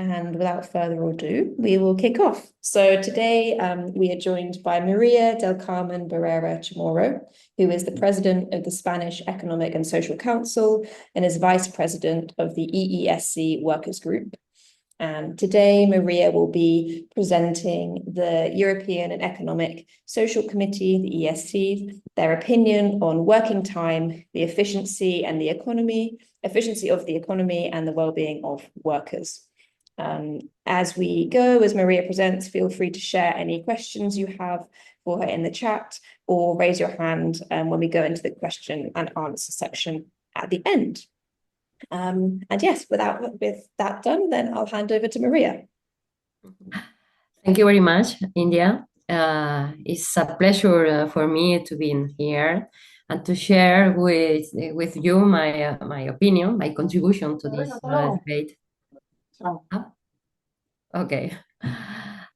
And without further ado, we will kick off. So today we are joined by Maria del Carmen Barrera Chamorro, who is the president of the Spanish Economic and Social Council and is vice president of the EESC Workers Group. And today, Maria will be presenting the European and Economic Social Committee, the EESC, their opinion on working time, the efficiency of the economy, and the well-being of workers. As we go, as Maria presents, feel free to share any questions you have for her in the chat or raise your hand when we go into the question and answer section at the end. And yes, with that done, then I'll hand over to Maria. Thank you very much, India. It's a pleasure for me to be in here and to share with you my opinion, my contribution to this debate. Okay.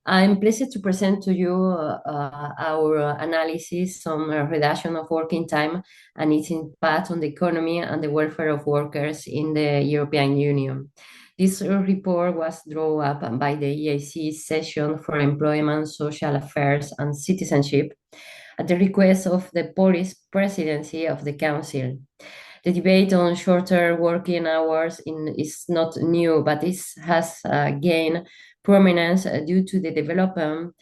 I'm pleased to present to you our analysis on reduction of working time and its impact on the economy and the welfare of workers in the European Union. This report was drawn up by the EESC Session for Employment, Social Affairs and Citizenship at the request of the Polish Presidency of the Council. The debate on shorter working hours is not new, but it has gained prominence due to the development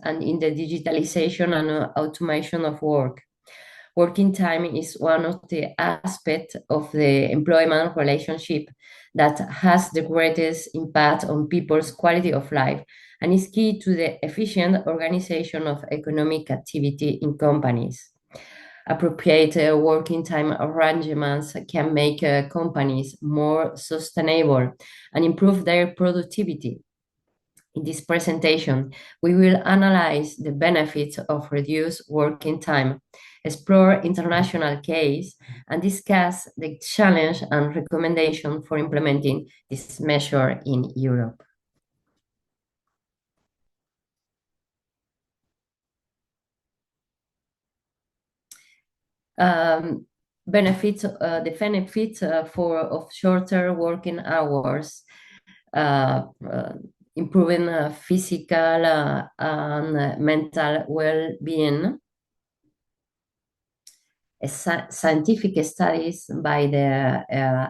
and in the digitalization and automation of work. Working time is one of the aspects of the employment relationship that has the greatest impact on people's quality of life and is key to the efficient organization of economic activity in companies. Appropriate working time arrangements can make companies more sustainable and improve their productivity. In this presentation, we will analyze the benefits of reduced working time, explore international case, and discuss the challenge and recommendation for implementing this measure in Europe. The benefits of shorter working hours, improving physical and mental well-being. Scientific studies by the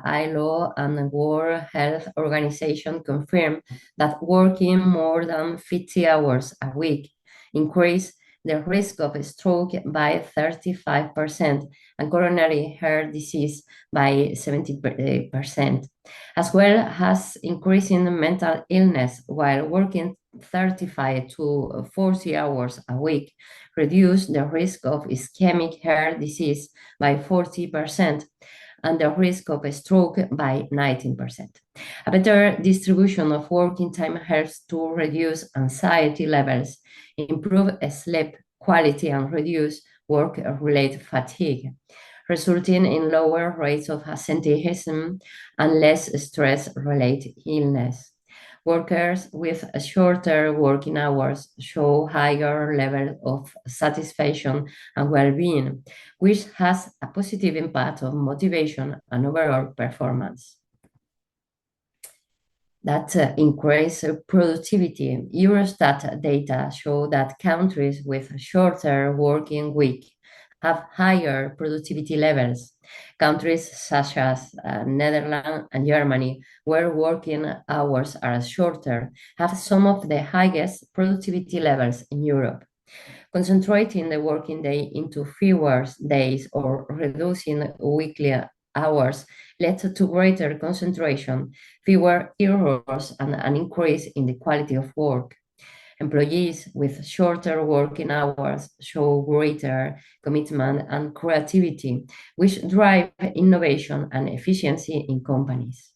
ILO and World Health Organization confirm that working more than 50 hours a week increase the risk of stroke by 35% and coronary heart disease by 70%, as well as increasing mental illness, while working 35 to 40 hours a week reduce the risk of ischemic heart disease by 40% and the risk of a stroke by 19%. A better distribution of working time helps to reduce anxiety levels, improve sleep quality, and reduce work-related fatigue, resulting in lower rates of absenteeism and less stress-related illness. Workers with shorter working hours show higher level of satisfaction and well-being, which has a positive impact on motivation and overall performance. That increase productivity. Eurostat data show that countries with shorter working week have higher productivity levels. Countries such as Netherlands and Germany, where working hours are shorter, have some of the highest productivity levels in Europe. Concentrating the working day into fewer days or reducing weekly hours led to greater concentration, fewer errors, and an increase in the quality of work. Employees with shorter working hours show greater commitment and creativity, which drive innovation and efficiency in companies.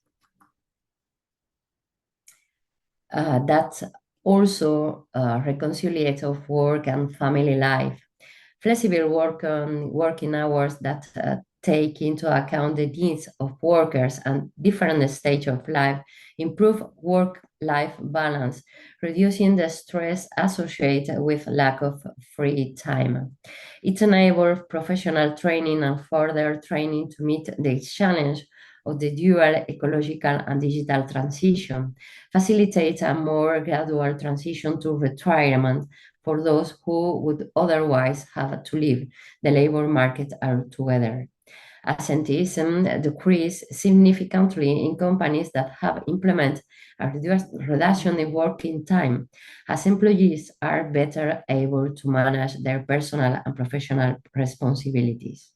That's also reconciliate of work and family life. Flexible working hours that take into account the needs of workers and different stages of life improve work-life balance, reducing the stress associated with lack of free time. It enables professional training and further training to meet the challenge of the dual ecological and digital transition, facilitate a more gradual transition to retirement for those who would otherwise have to leave the labor market altogether. Absenteeism decreased significantly in companies that have implemented a reduction in working time, as employees are better able to manage their personal and professional responsibilities.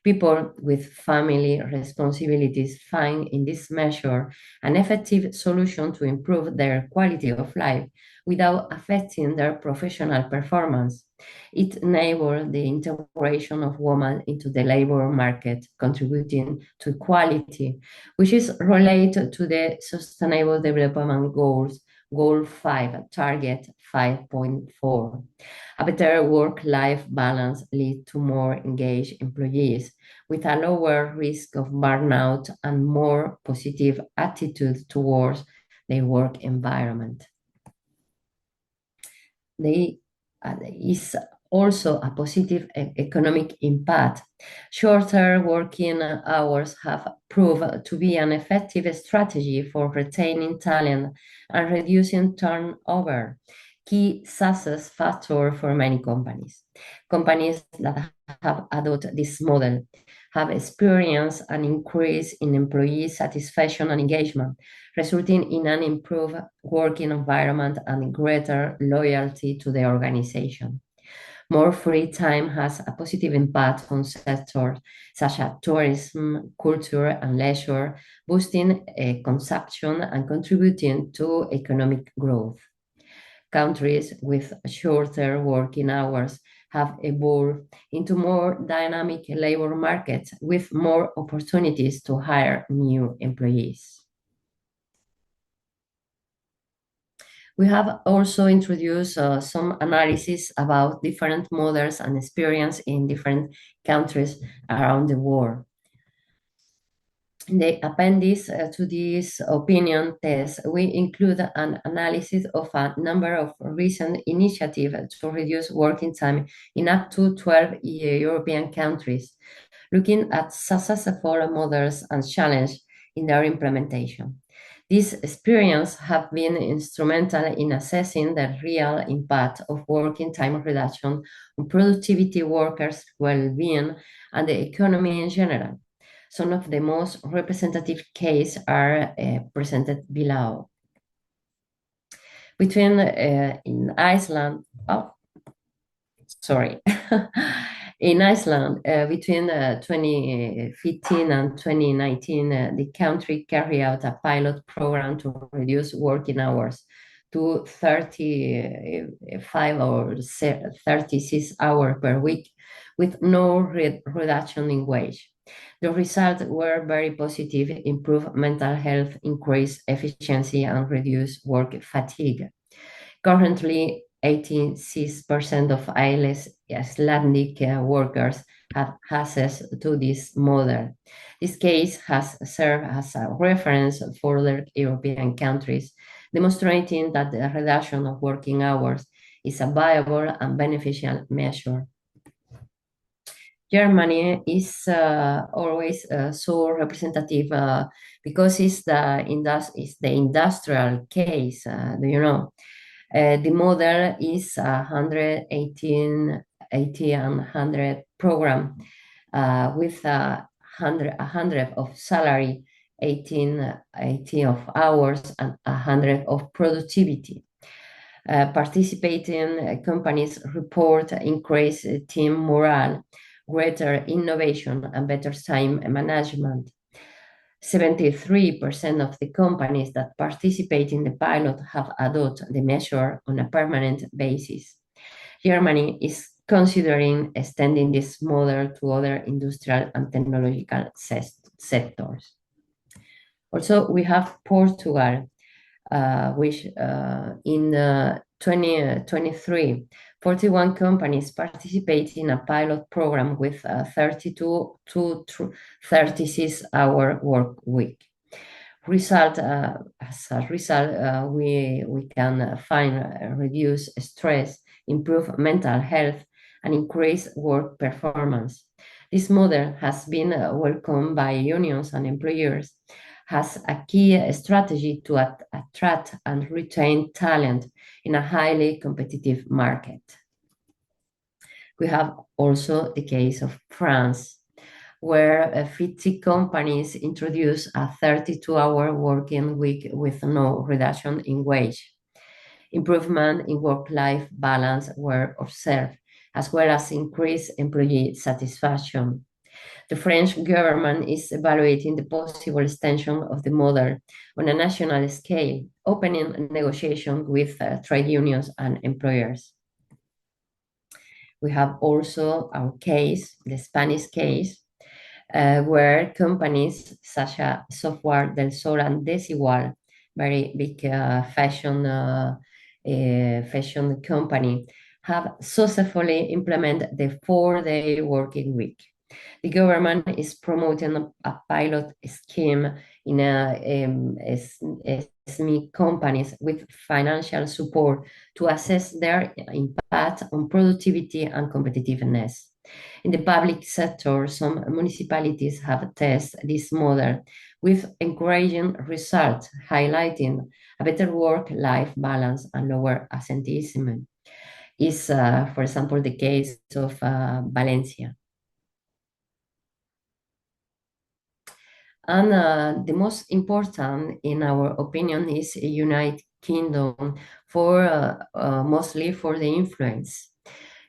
People with family responsibilities find in this measure an effective solution to improve their quality of life without affecting their professional performance. It enables the integration of women into the labor market, contributing to equality, which is related to the Sustainable Development Goals, Goal 5, Target 5.4. A better work-life balance leads to more engaged employees with a lower risk of burnout and more positive attitude towards their work environment. There is also a positive economic impact. Shorter working hours have proved to be an effective strategy for retaining talent and reducing turnover, key success factor for many companies. Companies that have adopted this model have experienced an increase in employee satisfaction and engagement, resulting in an improved working environment and greater loyalty to the organization. More free time has a positive impact on sectors such as tourism, culture, and leisure, boosting consumption and contributing to economic growth. Countries with shorter working hours have evolved into more dynamic labor markets with more opportunities to hire new employees. We have also introduced some analysis about different models and experience in different countries around the world. In the appendix to this opinion test, we include an analysis of a number of recent initiatives to reduce working time in up to 12 European countries, looking at successful models and challenges in their implementation. These experiences have been instrumental in assessing the real impact of working time reduction on productivity, workers' well-being, and the economy in general. Some of the most representative cases are presented below. Between in Iceland, in Iceland, between 2015 and 2019, the country carried out a pilot program to reduce working hours to 35 or 36 hours per week with no reduction in wage. The results were very positive, improved mental health, increased efficiency, and reduced work fatigue. Currently, 86% of Icelandic workers have access to this model. This case has served as a reference for other European countries, demonstrating that the reduction of working hours is a viable and beneficial measure. Germany is always so representative because it's the industrial case, do you know? The model is 118, 80 and 100 program with 100 of salary, 80 of hours, and 100 of productivity. Participating companies report increased team morale, greater innovation, and better time management. 73% of the companies that participate in the pilot have adopted the measure on a permanent basis. Germany is considering extending this model to other industrial and technological sectors. Also, we have Portugal, which in 2023, 41 companies participate in a pilot program with a 32 to 36-hour work week. As a result, we can find reduce stress, improve mental health, and increase work performance. This model has been welcomed by unions and employers, has a key strategy to attract and retain talent in a highly competitive market. We have also the case of France, where 50 companies introduced a 32-hour working week with no reduction in wage. Improvement in work-life balance were observed, as well as increased employee satisfaction. The French government is evaluating the possible extension of the model on a national scale, opening negotiations with trade unions and employers. We have also our case, the Spanish case, where companies such as Software del Sol and Desigual, very big fashion company, have successfully implemented the 4-day working week. The government is promoting a pilot scheme in SME companies with financial support to assess their impact on productivity and competitiveness. In the public sector, some municipalities have tested this model with encouraging results, highlighting a better work-life balance and lower absenteeism. Is, for example, the case of Valencia. And the most important, in our opinion, is United Kingdom for mostly for the influence.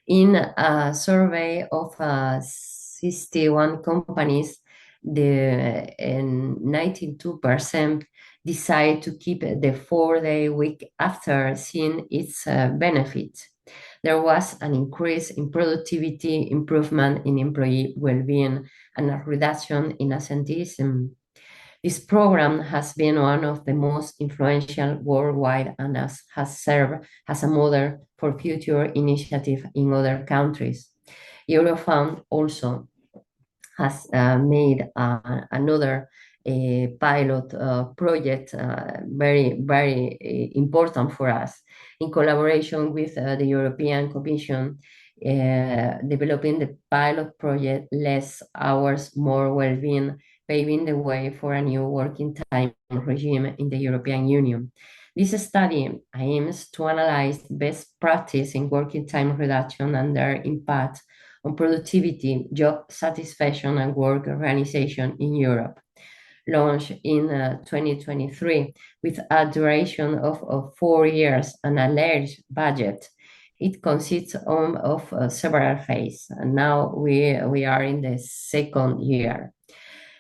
In a survey of 61 companies, the 92% decide to keep the 4-day week after seeing its benefits. There was an increase in productivity, improvement in employee well-being, and a reduction in absenteeism. This program has been one of the most influential worldwide and has served as a model for future initiatives in other countries. Eurofund also has made another pilot project, very important for us, in collaboration with the European Commission, developing the pilot project Less Hours, More Wellbeing, paving the way for a new working time regime in the European Union. This study aims to analyze best practice in working time reduction and their impact on productivity, job satisfaction, and work organization in Europe. Launched in 2023 with a duration of 4 years and a large budget. It consists of several phases, and now we are in the second year.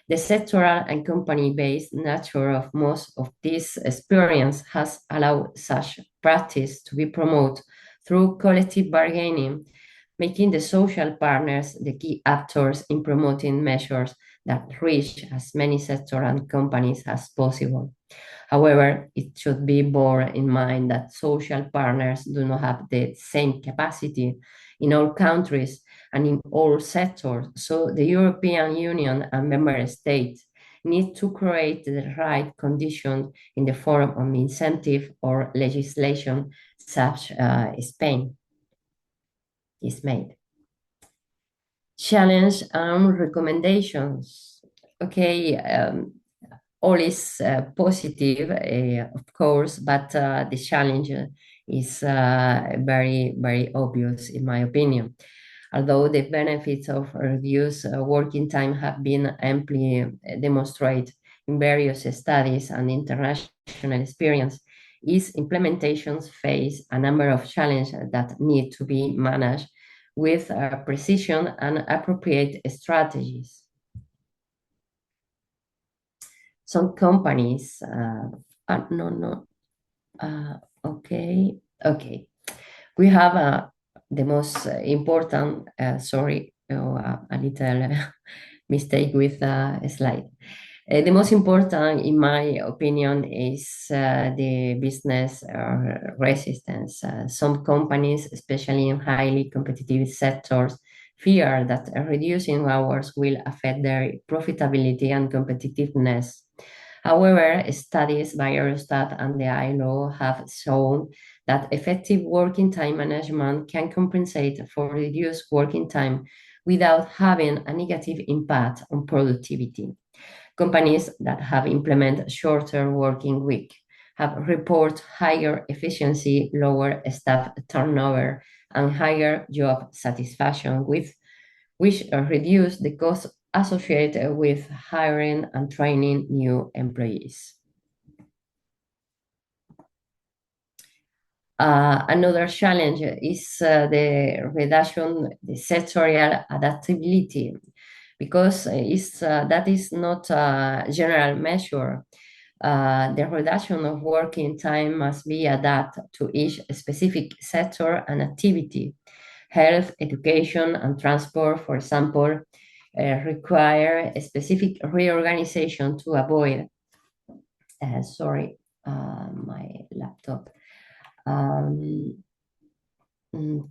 The sectoral and company-based nature of most of this experience has allowed such practice to be promoted through collective bargaining, making the social partners the key actors in promoting measures that reach as many sectors and companies as possible. However, it should be borne in mind that social partners do not have the same capacity in all countries and in all sectors, so the European Union and member states need to create the right conditions in the form of incentive or legislation such Spain is made. Challenge and recommendations. Okay, all is positive, of course, but the challenge is very, very obvious, in my opinion. Although the benefits of reduced working time have been amply demonstrated in various studies and international experience, its implementations face a number of challenges that need to be managed with precision and appropriate strategies. Some companies, okay. We have the most important, sorry, a little mistake with a slide. The most important, in my opinion, is the business resistance. Some companies, especially in highly competitive sectors, fear that reducing hours will affect their profitability and competitiveness. However, studies by Eurostat and the ILO have shown that effective working time management can compensate for reduced working time without having a negative impact on productivity. Companies that have implemented shorter working week have report higher efficiency, lower staff turnover, and higher job satisfaction, which reduce the cost associated with hiring and training new employees. Another challenge is the reduction, the sectorial adaptability, because that is not a general measure. The reduction of working time must be adapted to each specific sector and activity. Health, education, and transport, for example, require a specific reorganization to avoid, my laptop,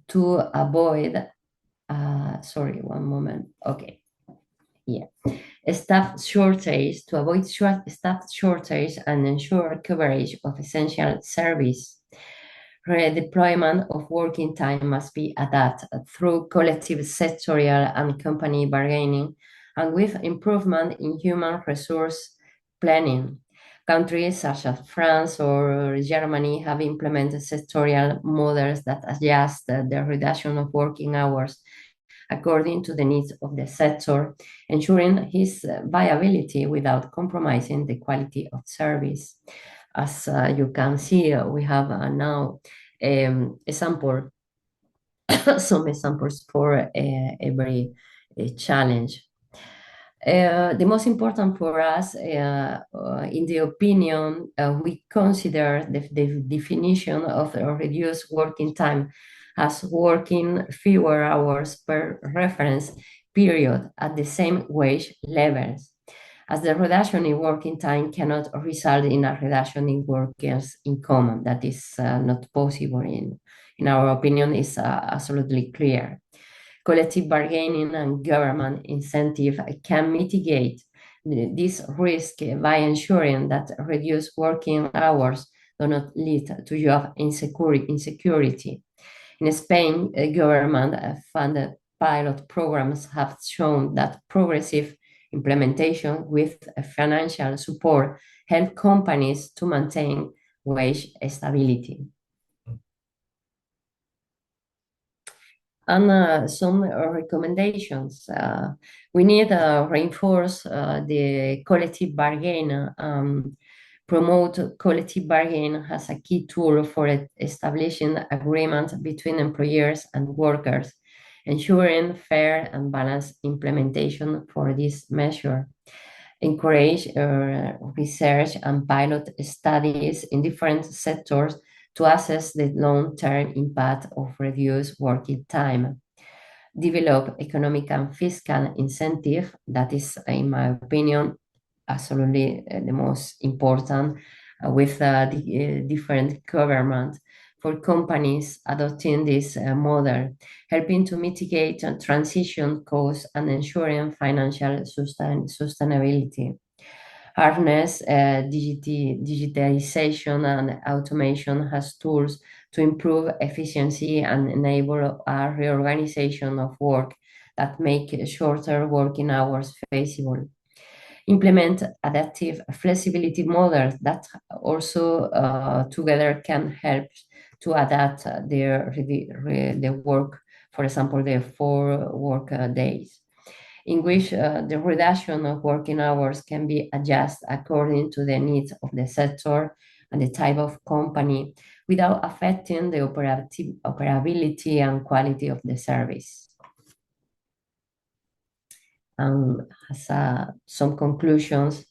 to avoid, one moment, okay, yeah, staff shortage, to avoid staff shortage and ensure coverage of essential service. Redeployment of working time must be adapted through collective sectorial and company bargaining and with improvement in human resource planning. Countries such as France or Germany have implemented sectorial models that adjust the reduction of working hours according to the needs of the sector, ensuring its viability without compromising the quality of service. As you can see, we have now example, some examples for every challenge. The most important for us, in the opinion, we consider the definition of a reduced working time as working fewer hours per reference period at the same wage levels, as the reduction in working time cannot result in a reduction in workers' income. That is not possible in our opinion, is absolutely clear. Collective bargaining and government incentive can mitigate this risk by ensuring that reduced working hours do not lead to job insecurity. In Spain, government-funded pilot programs have shown that progressive implementation with financial support help companies to maintain wage stability. And some recommendations. We need to reinforce the collective bargain, promote collective bargaining as a key tool for establishing agreement between employers and workers, ensuring fair and balanced implementation for this measure. Encourage research and pilot studies in different sectors to assess the long-term impact of reduced working time. Develop economic and fiscal incentive, that is, in my opinion, absolutely the most important, with the different government for companies adopting this model, helping to mitigate transition costs and ensuring financial sustainability. Harness digitalization and automation as tools to improve efficiency and enable a reorganization of work that make shorter working hours feasible. Implement adaptive flexibility models that also together can help to adapt the work, for example, the 4 work days, in which the reduction of working hours can be adjusted according to the needs of the sector and the type of company without affecting the operability and quality of the service. As some conclusions,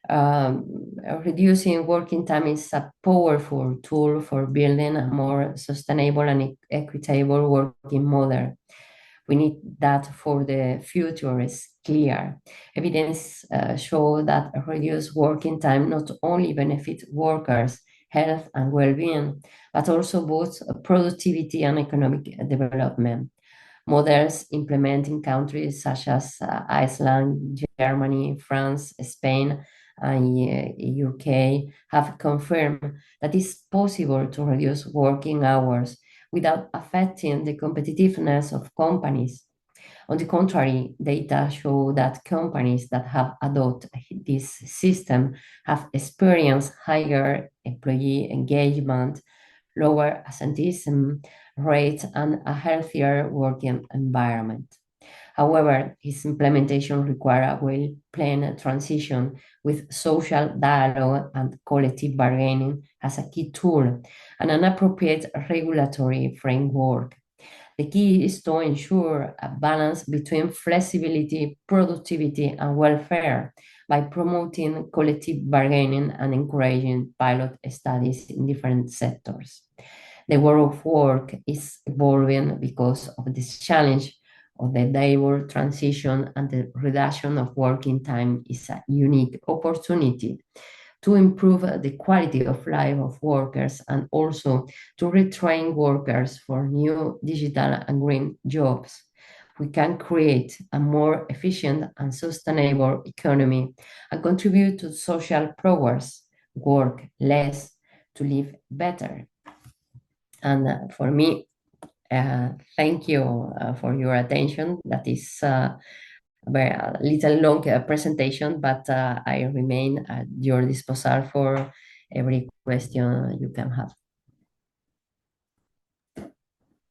reducing working time is a powerful tool for building a more sustainable and equitable working model. We need that for the future is clear. Evidence show that reduced working time not only benefits workers' health and well-being, but also boosts productivity and economic development. Models implemented in countries such as Iceland, Germany, France, Spain, and UK have confirmed that it's possible to reduce working hours without affecting the competitiveness of companies. On the contrary, data show that companies that have adopted this system have experienced higher employee engagement, lower absenteeism rates, and a healthier working environment. However, its implementation requires a well-planned transition with social dialogue and collective bargaining as a key tool and an appropriate regulatory framework. The key is to ensure a balance between flexibility, productivity, and welfare by promoting collective bargaining and encouraging pilot studies in different sectors. The world of work is evolving because of this challenge of the labor transition, and the reduction of working time is a unique opportunity to improve the quality of life of workers and also to retrain workers for new digital and green jobs. We can create a more efficient and sustainable economy and contribute to social progress, work less to live better. And for me, thank you for your attention. That is a little long presentation, but I remain at your disposal for every question you can have.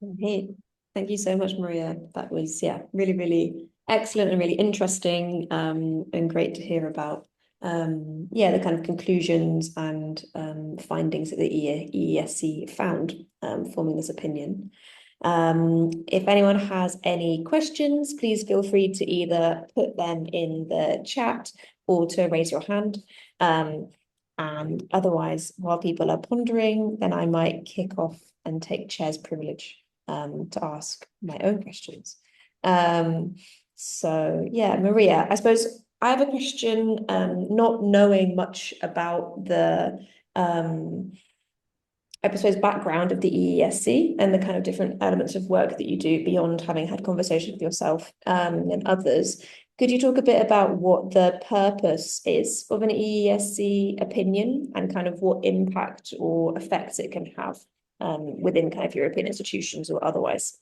Okay. Thank you so much, Maria. That was, really, really excellent and really interesting, and great to hear about, the kind of conclusions and findings that the EESC found, forming this opinion. If anyone has any questions, please feel free to either put them in the chat or to raise your hand. And otherwise, while people are pondering, then I might kick off and take chair's privilege to ask my own questions. Maria, I suppose I have a question, not knowing much about the background of the EESC and the kind of different elements of work that you do beyond having had conversations with yourself and others. Could you talk a bit about what the purpose is of an EESC opinion and kind of what impact or effects it can have within kind of European institutions or otherwise?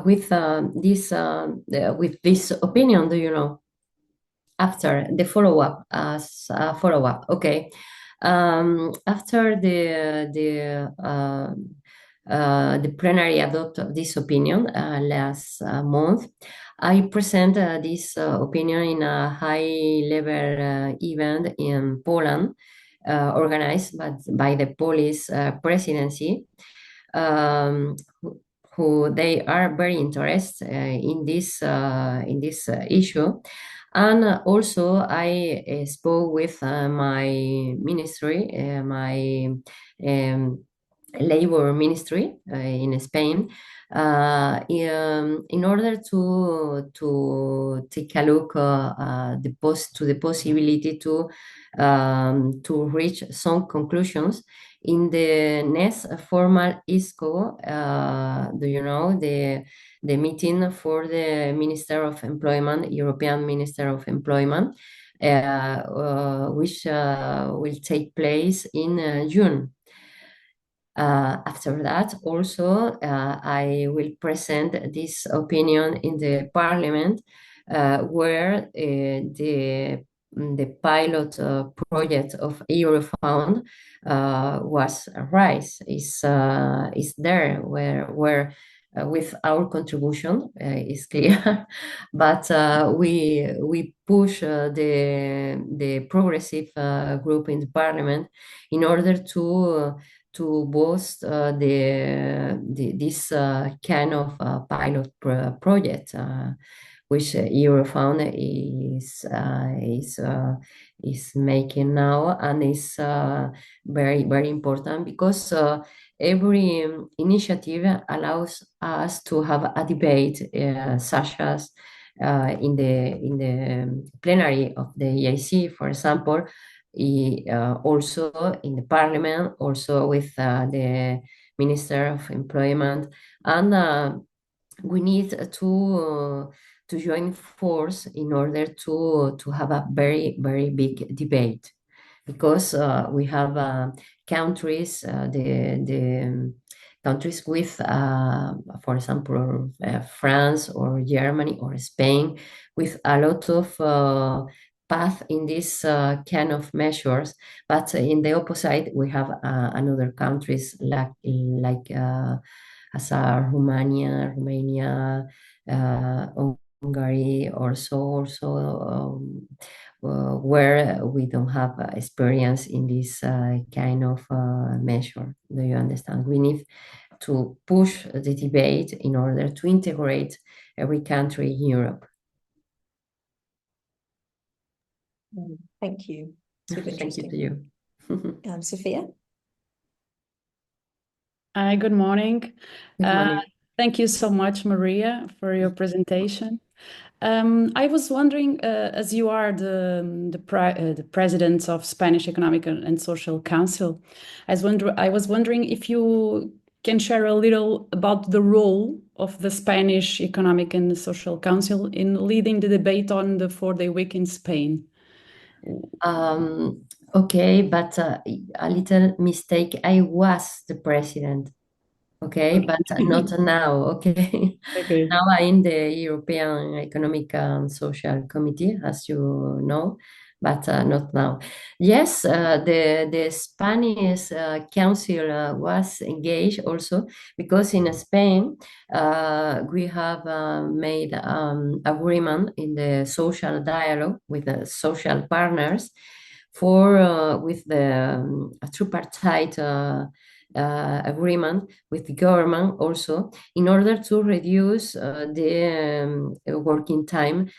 With this opinion, do you know, after the follow-up, okay. After the plenary adopted this opinion last month, I presented this opinion in a high-level event in Poland, organized by the Polish presidency, who they are very interested in this issue. And also I spoke with my ministry, my labor ministry in Spain, in order to take a look to the possibility to reach some conclusions in the next formal ISCO. Do you know the meeting for the Minister of Employment, European Minister of Employment, which will take place in June. After that, also, I will present this opinion in the Parliament, where the pilot project of Eurofound was raised. Is there where with our contribution is clear, but we push the progressive group in the Parliament in order to boost this kind of pilot project, which Eurofound is making now, and is very, very important because every initiative allows us to have a debate, such as in the plenary of the EESC, for example, also in the Parliament, also with the Minister of Employment, and we need to join force in order to have a very, very big debate, because we have countries, the countries with, for example, France or Germany or Spain, with a lot of path in this kind of measures. But in the opposite, we have another countries like as Romania, uh, Hungary, where we don't have experience in this kind of measure. Do you understand? We need to push the debate in order to integrate every country in Europe. Thank you. Super Thank you interesting. to you. Sophia? Hi, good morning. Good morning. Thank you so much, Maria, for your presentation. I was wondering, as you are the president of Spanish Economic and Social Council, I was wondering if you can share a little about the role of the Spanish Economic and Social Council in leading the debate on the 4-day week in Spain. Okay, but a little mistake. I was the president. Okay, but not now. Okay. Okay. Now I'm in the European Economic and Social Committee, as you know, but not now. Yes, the Spanish Council was engaged also because in Spain we have made agreement in the social dialogue with the social partners for with the tripartite agreement with the government also in order to reduce the working time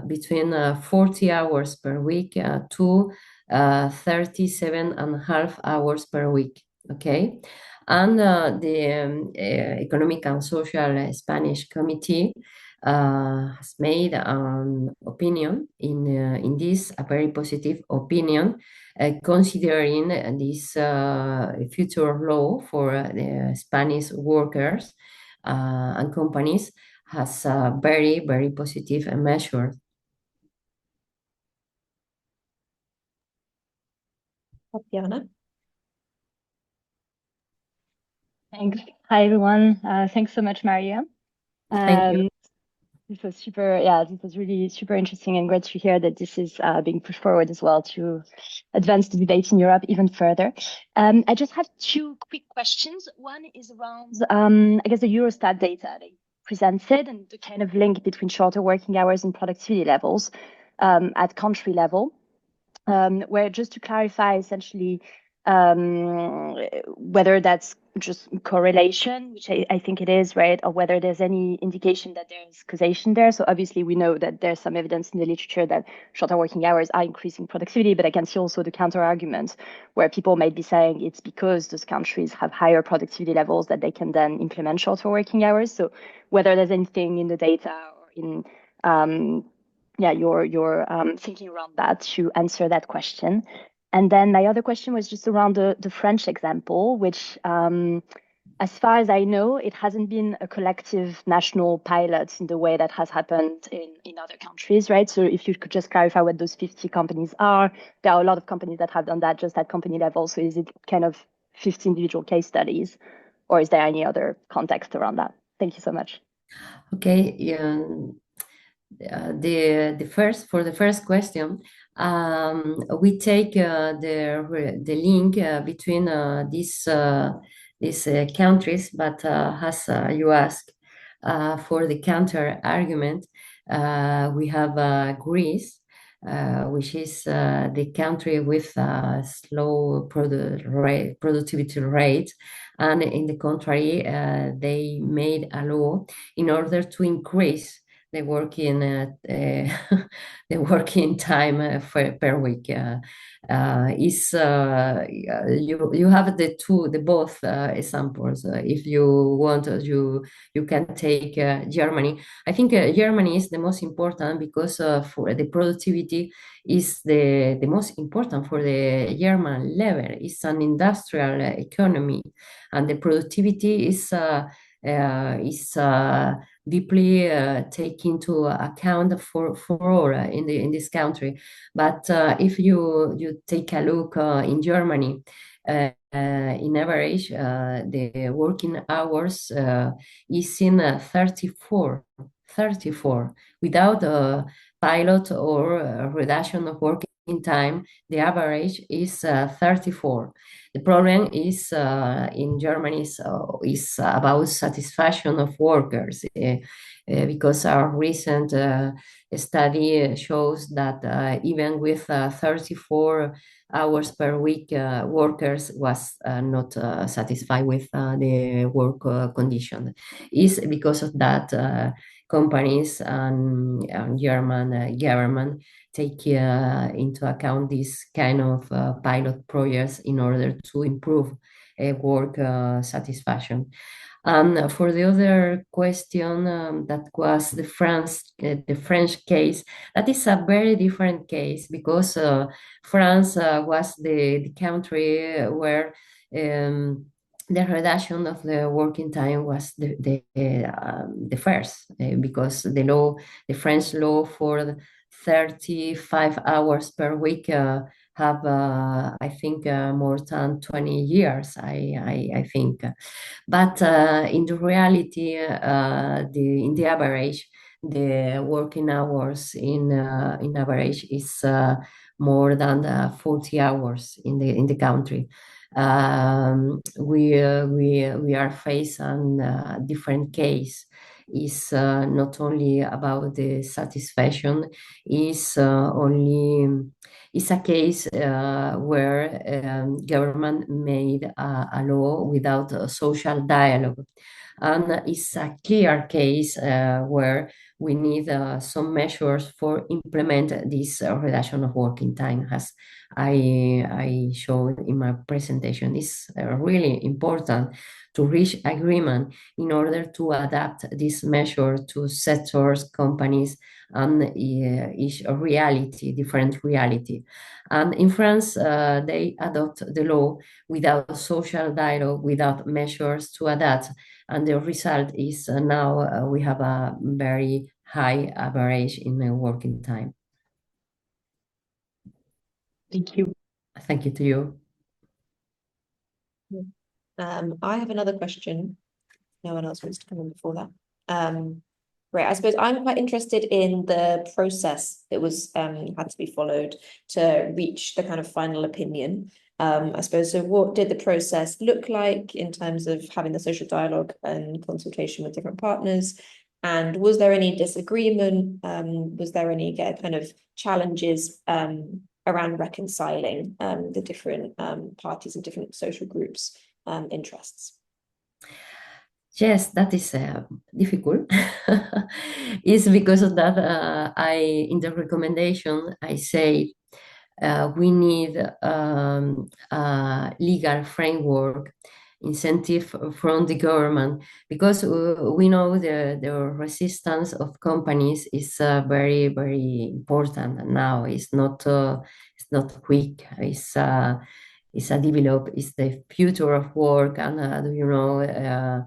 between 40 hours per week to 37 and a half hours per week. Okay. And the Economic and Social Spanish Committee has made an opinion in this, a very positive opinion, considering this future law for the Spanish workers and companies has a very, very positive measure. Tatiana? Thanks. Hi, everyone. Thanks so much, Maria. Thank you. This was this was really super interesting and great to hear that this is being pushed forward as well to advance the debate in Europe even further. I just have two quick questions. One is around, I guess, the Eurostat data they presented and the kind of link between shorter working hours and productivity levels at country level, where just to clarify, essentially, whether that's just correlation, which I think it is, right? Or whether there's any indication that there's causation there. So obviously we know that there's some evidence in the literature that shorter working hours are increasing productivity, but I can see also the counter argument where people might be saying it's because those countries have higher productivity levels that they can then implement shorter working hours. So whether there's anything in the data or in your thinking around that to answer that question. And then my other question was just around the French example, which, as far as I know, it hasn't been a collective national pilot in the way that has happened in other countries, right? So if you could just clarify what those 50 companies are. There are a lot of companies that have done that just at company level. So is it kind of 50 individual case studies, or is there any other context around that? Thank you so much. Okay. Yeah. For the first question, we take the link between these countries, but as you ask for the counter argument, we have Greece, which is the country with a slow productivity rate, and in the contrary, they made a law in order to increase the working the working time per week. You have the both examples. If you want, you can take Germany. I think Germany is the most important because for the productivity is the most important for the German level. It's an industrial economy, and the productivity is deeply take into account for all in this country. But if you take a look in Germany, in average, the working hours is in 34, without a pilot or a reduction of working time. The average is 34. The problem is in Germany is about satisfaction of workers because our recent study shows that even with 34 hours per week, workers was not satisfied with the work condition. Is because of that companies and German government take into account this kind of pilot projects in order to improve work satisfaction. And for the other question, that was the French case, that is a very different case because France was the country where the reduction of the working time was the first because the French law for 35 hours per week have I think more than 20 years. I think. But in the reality, in the average, the working hours in average is more than 40 hours in the country. We are facing a different case. Is not only about the satisfaction, is a case where government made a law without a social dialogue. And it's a clear case where we need some measures for implement this reduction of working time, as I showed in my presentation. It's really important to reach agreement in order to adapt this measure to sectors, companies, and each reality, different reality. And in France, they adopt the law without social dialogue, without measures to adapt. And the result is now we have a very high average in the working time. Thank you. Thank you to you. I have another question. No one else wants to come in before that. Right, I suppose I'm quite interested in the process that was had to be followed to reach the kind of final opinion. I suppose, so what did the process look like in terms of having the social dialogue and consultation with different partners? And was there any disagreement? Was there any kind of challenges around reconciling the different parties and different social groups' interests? Yes, that is difficult. It's because of that in the recommendation, I say we need a legal framework, incentive from the government, because we know the resistance of companies is very, very important now. It's not quick. It's a develop. It's the future of work, and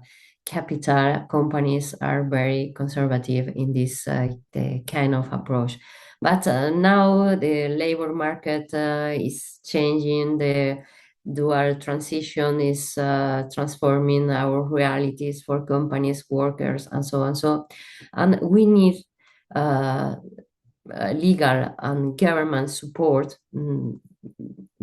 capital companies are very conservative in this the kind of approach. But now the labor market is changing. The dual transition is transforming our realities for companies, workers, and so on. And we need legal and government support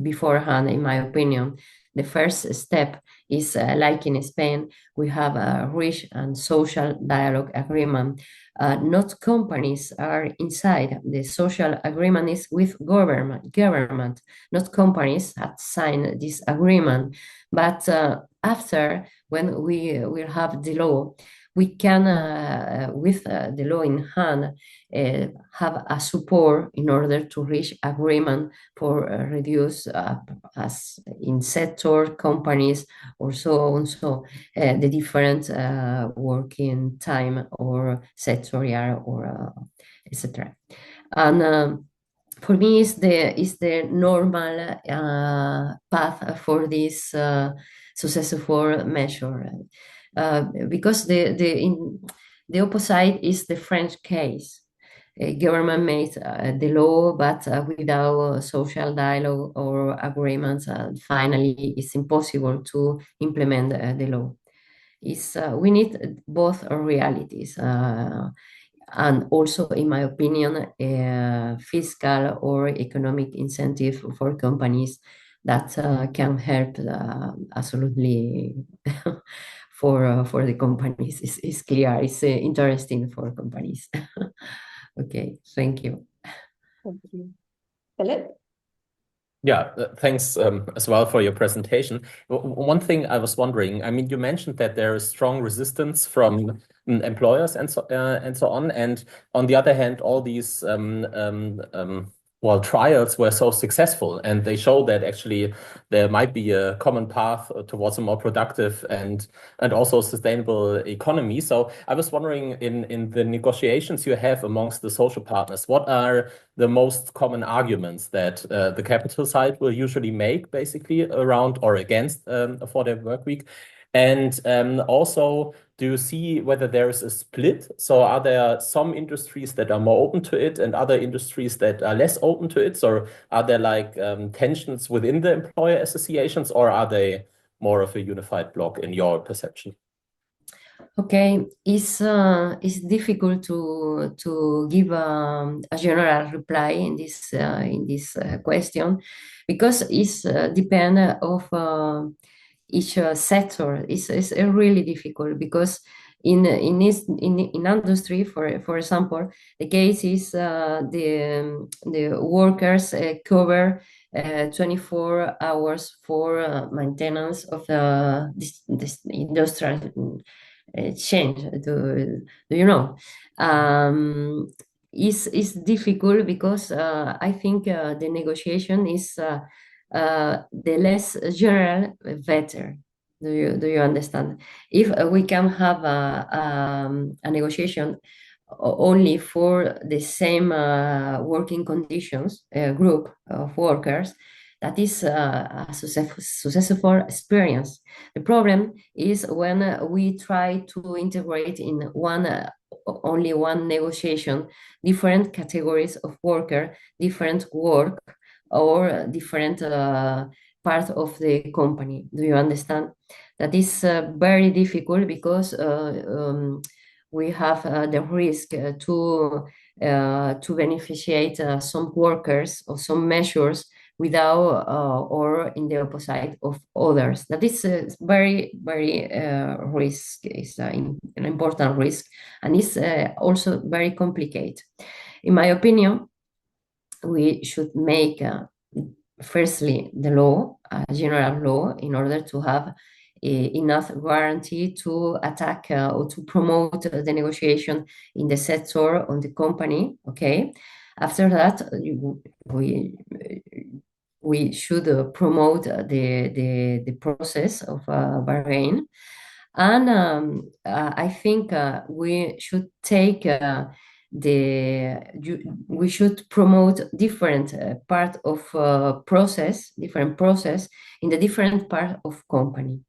beforehand, in my opinion. The first step is like in Spain, we have a rich and social dialogue agreement. Not companies are inside. The social agreement is with government. Not companies have signed this agreement. But after, when we will have the law, we can, with the law in hand, have a support in order to reach agreement for reduce as in sector companies or so on. So the different working time or sectorial or etc. And for me, is the normal path for this successful measure, because the opposite is the French case. government made the law, but without social dialogue or agreements, finally it's impossible to implement the law. We need both realities. And also, in my opinion, fiscal or economic incentive for companies that can help absolutely for the companies is clear. It's interesting for companies. Okay, thank you. Thank you. Philip? Yeah, thanks as well for your presentation. One thing I was wondering, I mean, you mentioned that there is strong resistance from employers and so on. And on the other hand, all these well, trials were so successful, and they show that actually there might be a common path towards a more productive and also sustainable economy. So I was wondering, in the negotiations you have amongst the social partners, what are the most common arguments that the capital side will usually make, basically around or against a 4-day work week? And also, do you see whether there is a split? So are there some industries that are more open to it and other industries that are less open to it? So are there like tensions within the employer associations, or are they more of a unified bloc in your perception? Okay, it's difficult to give a general reply in this question, because it's depend of each sector. It's really difficult, because in industry, for example, the case is the workers cover 24 hours for maintenance of this industrial change. Do you know? Is difficult, because I think the negotiation is the less general better. Do you understand? If we can have a negotiation only for the same working conditions, group of workers, that is a successful experience. The problem is when we try to integrate in only one negotiation different categories of worker, different work, or different part of the company. Do you understand? That is very difficult, because we have the risk to beneficiate some workers or some measures without or in the opposite of others. That is very risk. Is an important risk, and it's also very complicated. In my opinion, we should make firstly the law, a general law, in order to have enough guarantee to attack or to promote the negotiation in the sector on the company. Okay, after that we should promote the process of bargaining, and I think we should take we should promote different part of different process in the different part of company.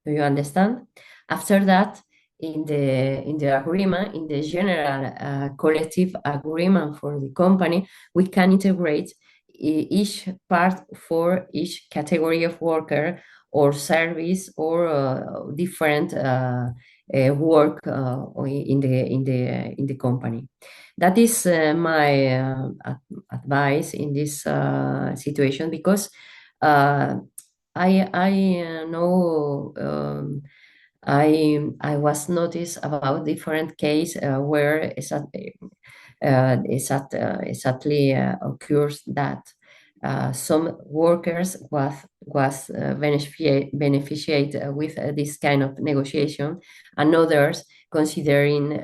Do you understand? After that, in the agreement, in the general collective agreement for the company, we can integrate each part for each category of worker or service or different work in the company. That is my advice in this situation, because I know I was noticed about different case where exactly occurs that some workers was beneficiate with this kind of negotiation, and others considering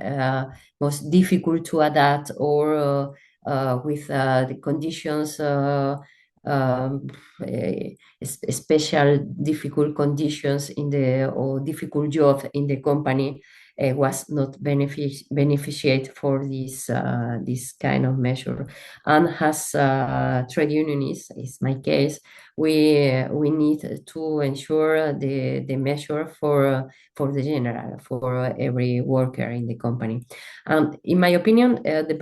most difficult to adapt, or with the conditions special difficult conditions or difficult job in the company, was not beneficiate for this kind of measure. And as trade unionists, is my case, we need to ensure the measure for the general, for every worker in the company. In my opinion, the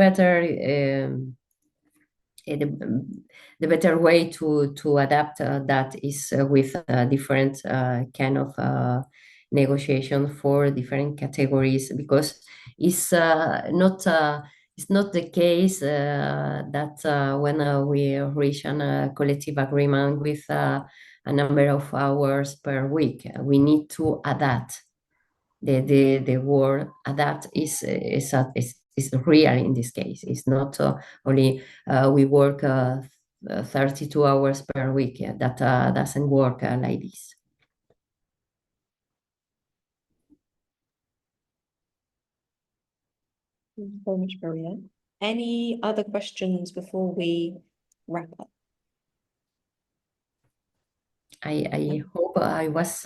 better way to adapt that is with different kind of negotiation for different categories, because it's not the case that when we reach a collective agreement with a number of hours per week, we need to adapt. The word adapt is real in this case. It's not only we work 32 hours per week. That doesn't work like this. Thank you very much, Maria. Any other questions before we wrap up? I hope I was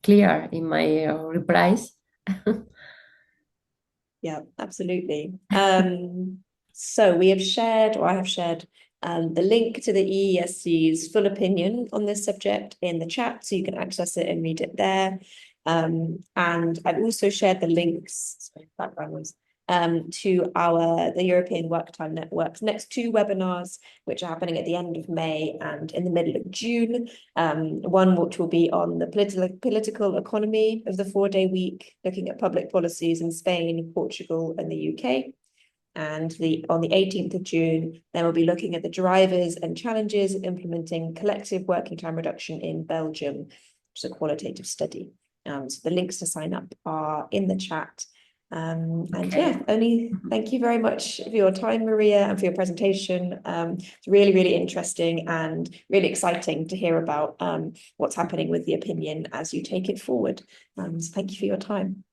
clear in my replies. Yeah, absolutely. So we have shared, or I have shared, the link to the EESC's full opinion on this subject in the chat, so you can access it and read it there. And I've also shared the links, sorry, background noise, to the European Work Time Network's next two webinars, which are happening at the end of May and in the middle of June. One which will be on the political economy of the 4-day week, looking at public policies in Spain, Portugal, and the UK. And on the 18th of June, then we'll be looking at the drivers and challenges of implementing collective working time reduction in Belgium, which is a qualitative study. So the links to sign up are in the chat. And yeah, only thank you very much for your time, Maria, and for your presentation. It's really, really interesting and really exciting to hear about what's happening with the opinion as you take it forward. So thank you for your time.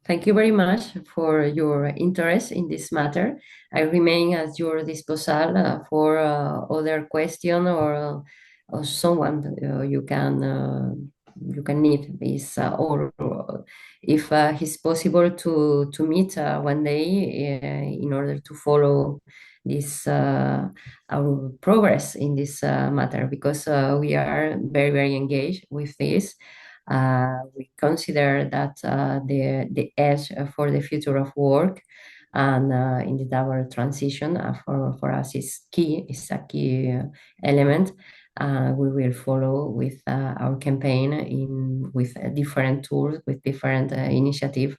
Thank you very much for your interest in this matter. I remain at your disposal for other question or someone you can need is or if it's possible to meet one day in order to follow this our progress in this matter, because we are very, very engaged with this. We consider that the edge for the future of work and indeed our transition for us is a key element. We will follow with our campaign with different tools, with different initiative,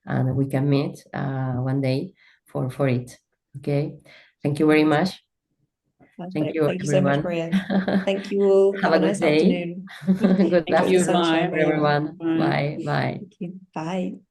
and we can meet one day for it. Okay, thank you very much. Thank you so much, Maria. Thank you all. Have a nice good day. afternoon. Good Thank you for the afternoon, sunshine, Maria. everyone. Bye. Bye. Thank you. Bye.